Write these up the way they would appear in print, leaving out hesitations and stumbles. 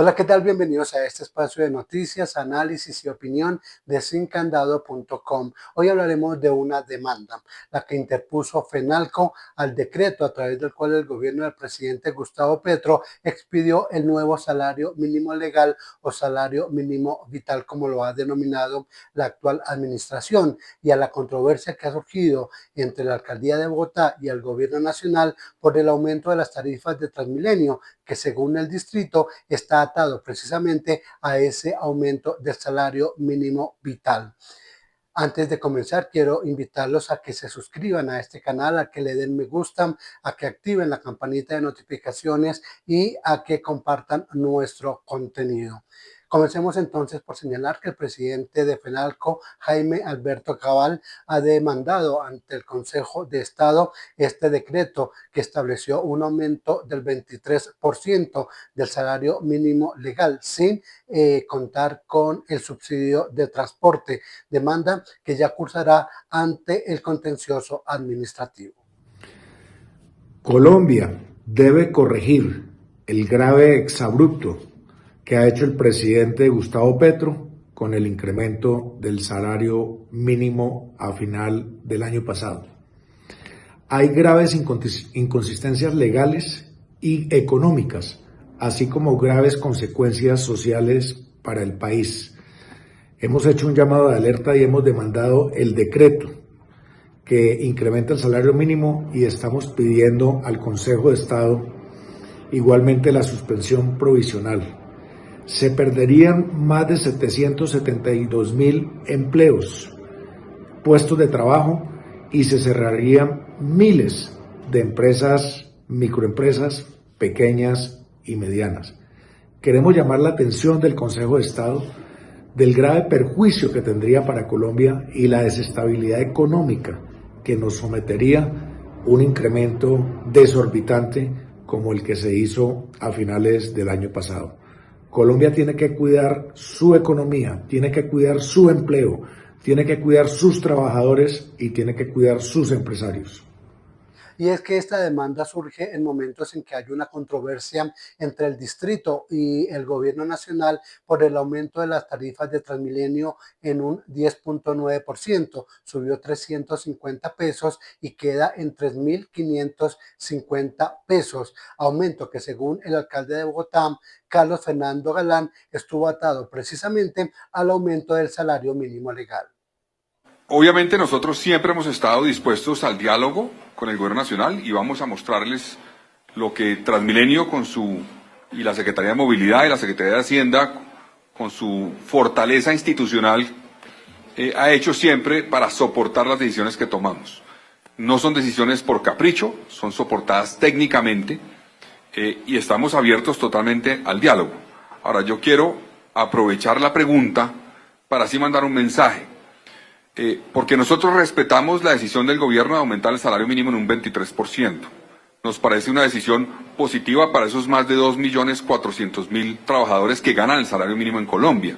Hola, ¿qué tal? Bienvenidos a este espacio de noticias, análisis y opinión de sincandado.com. Hoy hablaremos de una demanda, la que interpuso FENALCO al decreto a través del cual el gobierno del presidente Gustavo Petro expidió el nuevo salario mínimo legal o salario mínimo vital, como lo ha denominado la actual administración, y a la controversia que ha surgido entre la alcaldía de Bogotá y el gobierno nacional por el aumento de las tarifas de Transmilenio, que según el distrito está atado precisamente a ese aumento del salario mínimo vital. Antes de comenzar, quiero invitarlos a que se suscriban a este canal, a que le den me gusta, a que activen la campanita de notificaciones y a que compartan nuestro contenido. Comencemos entonces por señalar que el presidente de FENALCO, Jaime Alberto Cabal, ha demandado ante el Consejo de Estado este decreto que estableció un aumento del 23% del salario mínimo legal sin contar con el subsidio de transporte, demanda que ya cursará ante el contencioso administrativo. Colombia debe corregir el grave exabrupto que ha hecho el presidente Gustavo Petro con el incremento del salario mínimo a final del año pasado. Hay graves inconsistencias legales y económicas, así como graves consecuencias sociales para el país. Hemos hecho un llamado de alerta y hemos demandado el decreto que incrementa el salario mínimo y estamos pidiendo al Consejo de Estado igualmente la suspensión provisional. Se perderían más de 772,000 empleos, puestos de trabajo, y se cerrarían miles de empresas, microempresas, pequeñas y medianas. Queremos llamar la atención del Consejo de Estado del grave perjuicio que tendría para Colombia y la desestabilidad económica que nos sometería un incremento desorbitante como el que se hizo a finales del año pasado. Colombia tiene que cuidar su economía, tiene que cuidar su empleo, tiene que cuidar sus trabajadores y tiene que cuidar sus empresarios. Y es que esta demanda surge en momentos en que hay una controversia entre el distrito y el gobierno nacional por el aumento de las tarifas de Transmilenio en un 10.9%, subió 350 pesos y queda en 3.550 pesos, aumento que según el alcalde de Bogotá, Carlos Fernando Galán, estuvo atado precisamente al aumento del salario mínimo legal. Obviamente nosotros siempre hemos estado dispuestos al diálogo con el gobierno nacional y vamos a mostrarles lo que Transmilenio y la Secretaría de Movilidad y la Secretaría de Hacienda con su fortaleza institucional ha hecho siempre para soportar las decisiones que tomamos. No son decisiones por capricho, son soportadas técnicamente y estamos abiertos totalmente al diálogo. Ahora yo quiero aprovechar la pregunta para así mandar un mensaje. Porque nosotros respetamos la decisión del gobierno de aumentar el salario mínimo en un 23%. Nos parece una decisión positiva para esos más de 2.400.000 trabajadores que ganan el salario mínimo en Colombia.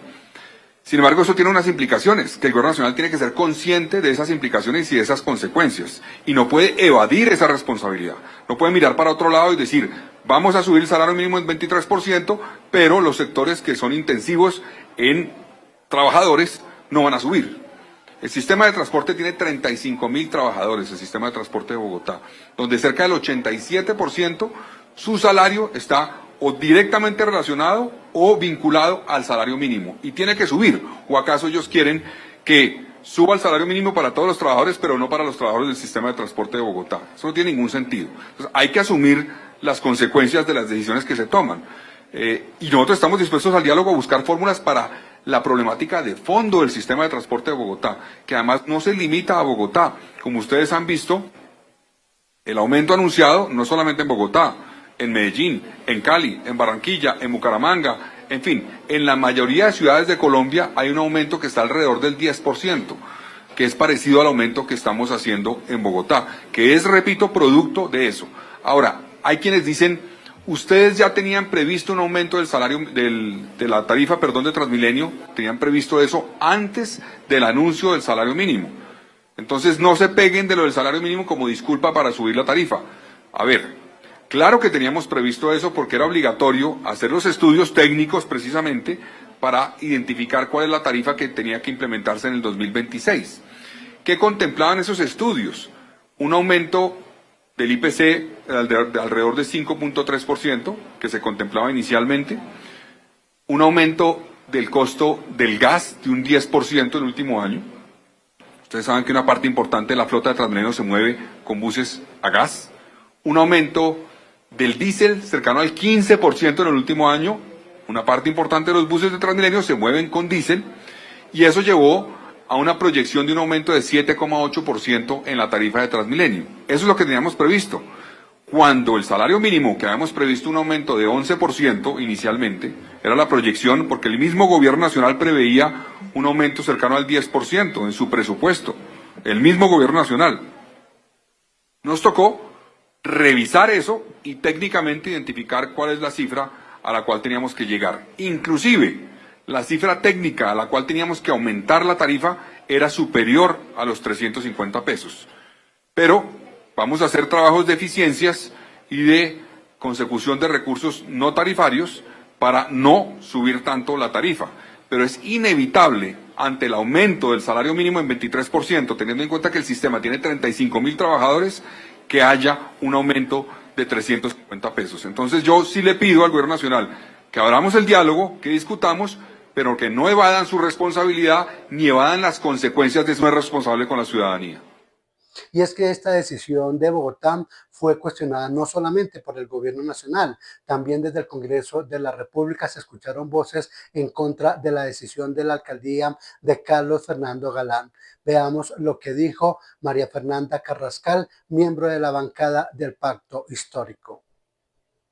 Sin embargo, eso tiene unas implicaciones, que el gobierno nacional tiene que ser consciente de esas implicaciones y de esas consecuencias, y no puede evadir esa responsabilidad. No puede mirar para otro lado y decir, vamos a subir el salario mínimo en 23%, pero los sectores que son intensivos en trabajadores no van a subir. El sistema de transporte tiene 35.000 trabajadores, el sistema de transporte de Bogotá, donde cerca del 87% su salario está o directamente relacionado o vinculado al salario mínimo y tiene que subir. ¿O acaso ellos quieren que suba el salario mínimo para todos los trabajadores, pero no para los trabajadores del sistema de transporte de Bogotá? Eso no tiene ningún sentido. Entonces, hay que asumir las consecuencias de las decisiones que se toman. Y nosotros estamos dispuestos al diálogo a buscar fórmulas para la problemática de fondo del sistema de transporte de Bogotá, que además no se limita a Bogotá. Como ustedes han visto, el aumento anunciado no solamente en Bogotá, en Medellín, en Cali, en Barranquilla, en Bucaramanga, en fin, en la mayoría de ciudades de Colombia hay un aumento que está alrededor del 10%, que es parecido al aumento que estamos haciendo en Bogotá, que es, repito, producto de eso. Ahora, hay quienes dicen, ustedes ya tenían previsto un aumento del salario, de la tarifa, de Transmilenio, tenían previsto eso antes del anuncio del salario mínimo. Entonces no se peguen de lo del salario mínimo como disculpa para subir la tarifa. A ver, Claro que teníamos previsto eso porque era obligatorio hacer los estudios técnicos precisamente para identificar cuál es la tarifa que tenía que implementarse en el 2026. ¿Qué contemplaban esos estudios? Un aumento del IPC de alrededor de 5.3%, que se contemplaba inicialmente, un aumento del costo del gas de un 10% en el último año. Ustedes saben que una parte importante de la flota de Transmilenio se mueve con buses a gas. Un aumento del diésel cercano al 15% en el último año. Una parte importante de los buses de Transmilenio se mueven con diésel y eso llevó a una proyección de un aumento de 7,8% en la tarifa de Transmilenio. Eso es lo que teníamos previsto. Cuando el salario mínimo, que habíamos previsto un aumento de 11% inicialmente, era la proyección porque el mismo gobierno nacional preveía un aumento cercano al 10% en su presupuesto, el mismo gobierno nacional. Nos tocó revisar eso y técnicamente identificar cuál es la cifra a la cual teníamos que llegar. Inclusive, la cifra técnica a la cual teníamos que aumentar la tarifa era superior a los 350 pesos. Pero vamos a hacer trabajos de eficiencias y de consecución de recursos no tarifarios para no subir tanto la tarifa. Pero es inevitable ante el aumento del salario mínimo en 23%, teniendo en cuenta que el sistema tiene 35.000 trabajadores, que haya un aumento de 350 pesos. Entonces yo sí le pido al Gobierno Nacional que abramos el diálogo, que discutamos, pero que no evadan su responsabilidad ni evadan las consecuencias de ser responsable con la ciudadanía. Y es que esta decisión de Bogotá fue cuestionada no solamente por el gobierno nacional, también desde el Congreso de la República se escucharon voces en contra de la decisión de la alcaldía de Carlos Fernando Galán. Veamos lo que dijo María Fernanda Carrascal, miembro de la bancada del Pacto Histórico.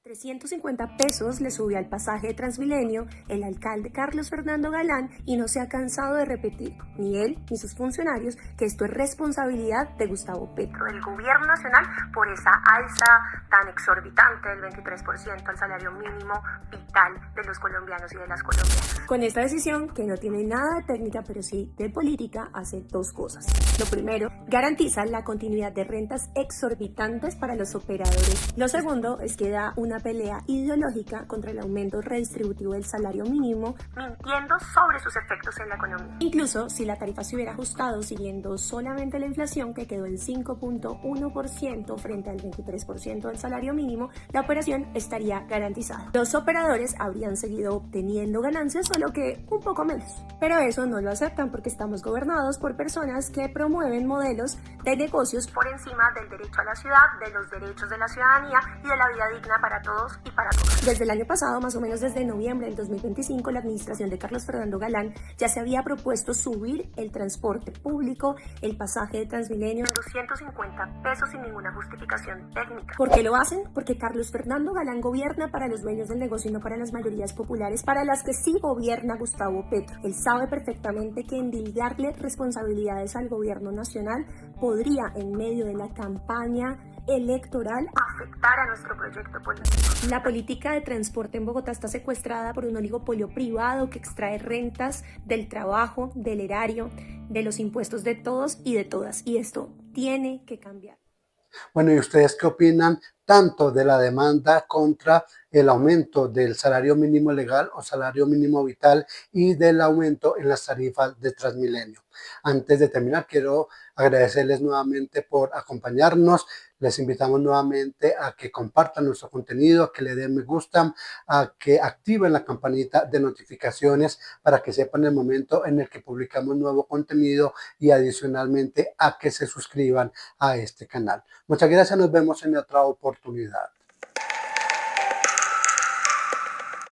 350 pesos le subió al pasaje de Transmilenio el alcalde Carlos Fernando Galán y no se ha cansado de repetir, ni él ni sus funcionarios, que esto es responsabilidad de Gustavo Petro, del gobierno nacional, por esa alza tan exorbitante del 23% al salario mínimo vital de los colombianos y de las colombianas. Con esta decisión, que no tiene nada de técnica pero sí de política, hace dos cosas. Lo primero, garantiza la continuidad de rentas exorbitantes para los operadores. Lo segundo es que da una pelea ideológica contra el aumento redistributivo del salario mínimo, mintiendo sobre sus efectos en la economía. Incluso si la tarifa se hubiera ajustado siguiendo solamente la inflación, que quedó en 5.1% frente al 23% del salario mínimo, la operación estaría garantizada. Los operadores habrían seguido obteniendo ganancias, solo que un poco menos. Pero eso no lo aceptan porque estamos gobernados por personas que promueven modelos de negocios por encima del derecho a la ciudad, de los derechos de la ciudadanía y de la vida digna para todos y para todas. Desde el año pasado, más o menos desde noviembre del 2025, la administración de Carlos Fernando Galán ya se había propuesto subir el transporte público, el pasaje de Transmilenio en 250 pesos sin ninguna justificación técnica. ¿Por qué lo hacen? Porque Carlos Fernando Galán gobierna para los dueños del negocio y no para las mayorías populares, para las que sí gobierna Gustavo Petro. Él sabe perfectamente que endilgarle responsabilidades al gobierno nacional podría, en medio de la campaña electoral, afectar a nuestro proyecto político. La política de transporte en Bogotá está secuestrada por un oligopolio privado que extrae rentas del trabajo, del erario, de los impuestos de todos y de todas. Y esto tiene que cambiar. Bueno, ¿y ustedes qué opinan tanto de la demanda contra el aumento del salario mínimo legal o salario mínimo vital y del aumento en las tarifas de Transmilenio? Antes de terminar, quiero agradecerles nuevamente por acompañarnos. Les invitamos nuevamente a que compartan nuestro contenido, a que le den me gusta, a que activen la campanita de notificaciones para que sepan el momento en el que publicamos nuevo contenido y adicionalmente a que se suscriban a este canal. Muchas gracias, nos vemos en otra oportunidad.